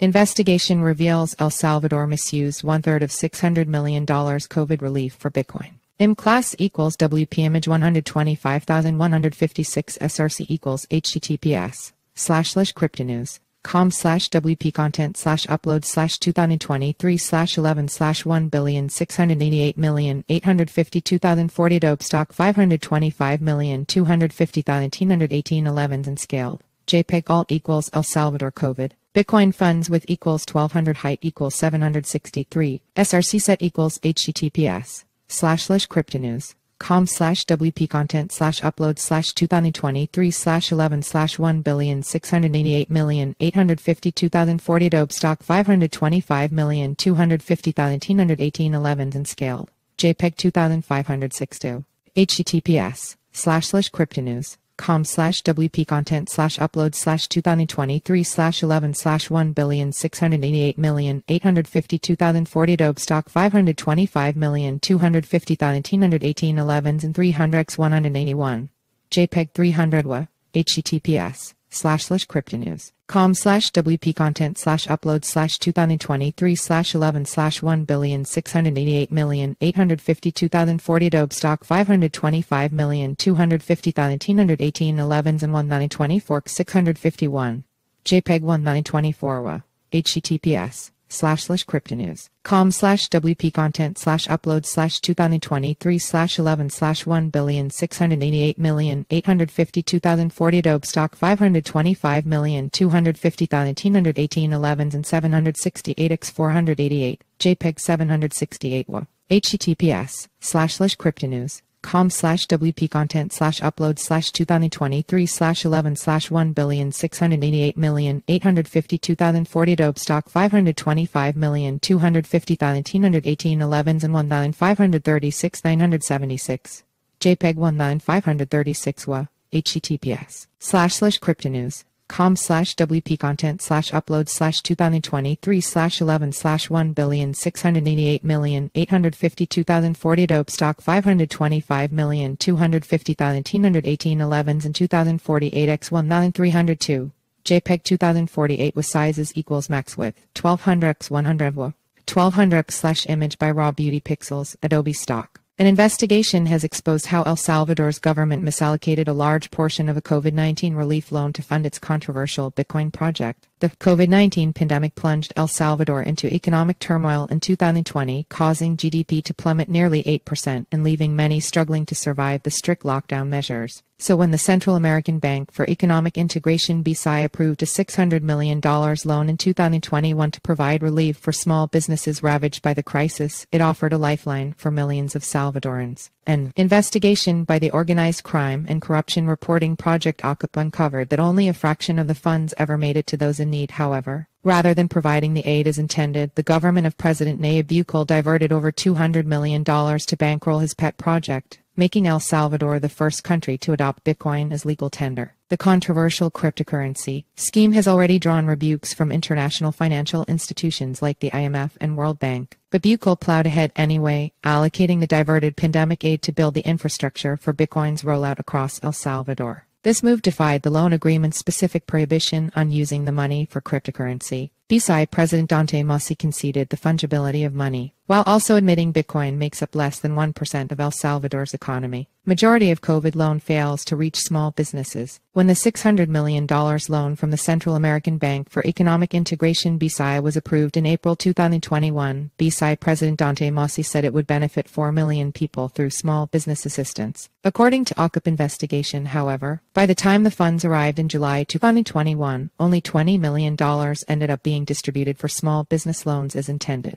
Investigation reveals El Salvador misused one-third of $600 million COVID relief for Bitcoin. IM class equals WP image 125,156 SRC equals https://cryptonews.com/WP content /upload/2023/11/1,688,852,040 dope stock 525,250,918 and scaled. JPEG alt equals El Salvador COVID. Bitcoin funds with equals 1200 height equals 763. SRC set equals https://cryptonews.com/WP content /upload/2023/11/1,688,852,040 dope stock 525,250,918 and scaled. JPEG 2562. https://cryptonews.com/WP content /upload/2023/11/1,688,852,040 dope stock 525,250,918 and 300x181. JPEG 300 WA. https://cryptonews.com/WP content /upload/2023/11/1,688,852,040 dope stock 525,250,918 and 1924 651. JPEG 1924 WA. https://cryptonews.com/WP content /upload/2023/11/1,688,852,040 dope stock 525,250,918 and 768x 488. JPEG 768 WA. https://cryptonews.com/WP content /upload/2023/11/1,688,852,040 dope stock 525,250,918 and 1,536,976. JPEG 19536 WA. https://cryptonews.com/WP content /upload/2023/11/1,688,852,040 dope stock 525,250,918 and 2048x 19302. JPEG 2048 with sizes equals max width 1200x100 WA. 1200x/image by raw beauty pixels Adobe stock. An investigation has exposed how El Salvador's government misallocated a large portion of a COVID-19 relief loan to fund its controversial Bitcoin project. The COVID-19 pandemic plunged El Salvador into economic turmoil in 2020, causing GDP to plummet nearly 8% and leaving many struggling to survive the strict lockdown measures. So when the Central American Bank for Economic Integration BCIE approved a $600 million loan in 2021 to provide relief for small businesses ravaged by the crisis, it offered a lifeline for millions of Salvadorans. An investigation by the Organized Crime and Corruption Reporting Project OCCRP uncovered that only a fraction of the funds ever made it to those in need, however. Rather than providing the aid as intended, the government of President Nayib Bukele diverted over $200 million to bankroll his pet project, making El Salvador the first country to adopt Bitcoin as legal tender. The controversial cryptocurrency scheme has already drawn rebukes from international financial institutions like the IMF and World Bank, but Bukele plowed ahead anyway, allocating the diverted pandemic aid to build the infrastructure for Bitcoin's rollout across El Salvador. This move defied the loan agreement's specific prohibition on using the money for cryptocurrency. BCIE President Nayib conceded the fungibility of money, while also admitting Bitcoin makes up less than 1% of El Salvador's economy. Majority of COVID loan fails to reach small businesses. When the $600 million loan from the Central American Bank for Economic Integration BCIE was approved in April 2021, BCIE President Nayib said it would benefit 4 million people through small business assistance. According to OCCRP investigation, however, by the time the funds arrived in July 2021, only $20 million ended up being distributed for small business loans as intended.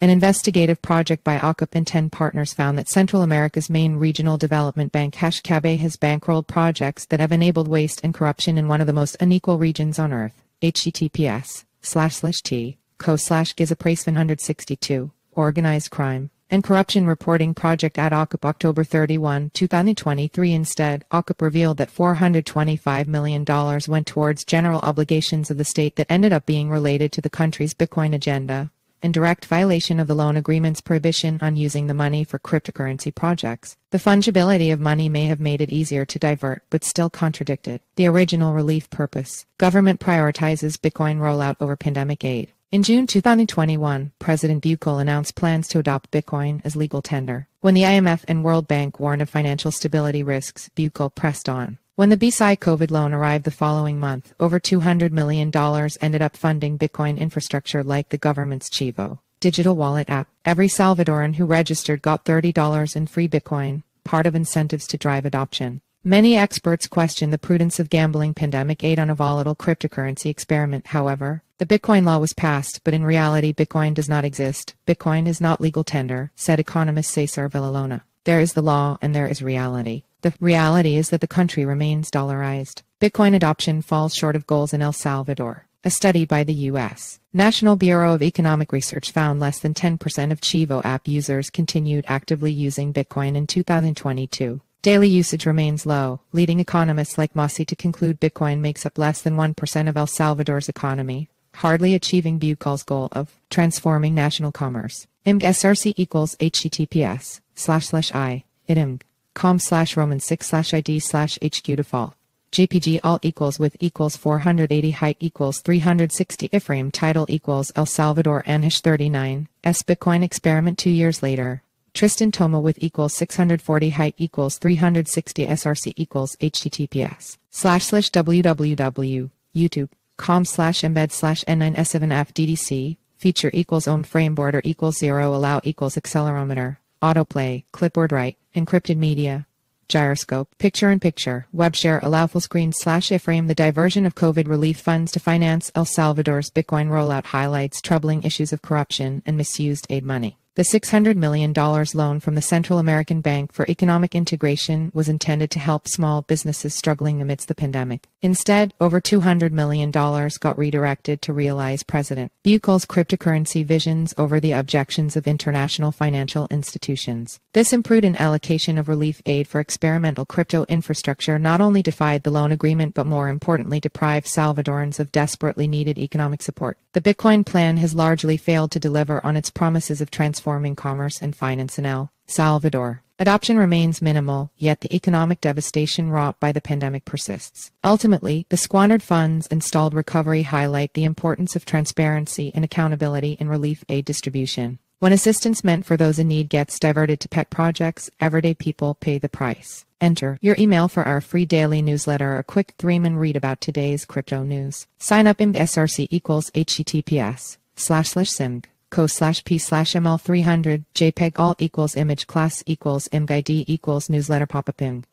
An investigative project by OCCRP and 10 partners found that Central America's main regional development bank #CABE has bankrolled projects that have enabled waste and corruption in one of the most unequal regions on earth. https://t:/gizaprace162 Organized Crime and Corruption Reporting Project at OCCRP October 31, 2023. Instead, OCCRP revealed that $425 million went towards general obligations of the state that ended up being related to the country's Bitcoin agenda. in direct violation of the loan agreement's prohibition on using the money for cryptocurrency projects. The fungibility of money may have made it easier to divert, but still contradicted the original relief purpose. Government prioritizes Bitcoin rollout over pandemic aid. In June 2021, President Bukele announced plans to adopt Bitcoin as legal tender. When the IMF and World Bank warned of financial stability risks, Bukele pressed on. When the BCIE COVID loan arrived the following month, over $200 million ended up funding Bitcoin infrastructure like the government's Chivo digital wallet app. Every Salvadoran who registered got $30 in free Bitcoin, part of incentives to drive adoption. Many experts question the prudence of gambling pandemic aid on a volatile cryptocurrency experiment. However, the Bitcoin law was passed, but in reality Bitcoin does not exist. Bitcoin is not legal tender, said economist Cesar Villalona. There is the law and there is reality. The reality is that the country remains dollarized. Bitcoin adoption falls short of goals in El Salvador. A study by the U.S. National Bureau of Economic Research found less than 10% of Chivo app users continued actively using Bitcoin in 2022. Daily usage remains low, leading economists like Mossi to conclude Bitcoin makes up less than 1% of El Salvador's economy, hardly achieving Bukele's goal of transforming national commerce. IMG equals https://com/roman6/id/hq default. JPG alt equals with equals 480 height equals 360 iframe title equals El Salvador Anish 39 S Bitcoin experiment 2 years later. Tristan Toma with equals 640 height equals 360 src equals https://www youtube.com/embed/n9s7fddc feature equals own frame border equals 0 allow equals accelerometer autoplay clipboard write encrypted media gyroscope picture in picture web share allow full screen /iframe. The diversion of COVID relief funds to finance El Salvador's Bitcoin rollout highlights troubling issues of corruption and misused aid money. The $600 million loan from the Central American Bank for Economic Integration was intended to help small businesses struggling amidst the pandemic. Instead, over $200 million got redirected to realize President Bukele's cryptocurrency visions over the objections of international financial institutions. This imprudent allocation of relief aid for experimental crypto infrastructure not only defied the loan agreement but more importantly deprived Salvadorans of desperately needed economic support. The Bitcoin plan has largely failed to deliver on its promises of transforming commerce and finance in El Salvador. Adoption remains minimal, yet the economic devastation wrought by the pandemic persists. Ultimately, the squandered funds and stalled recovery highlight the importance of transparency and accountability in relief aid distribution. When assistance meant for those in need gets diverted to pet projects, everyday people pay the price. Enter your email for our free daily newsletter, a quick 3-minute read about today's crypto news. Sign up in SRC equals https://simg. co/p/ml300 jpeg alt equals image class equals imgid equals newsletter pop-up img.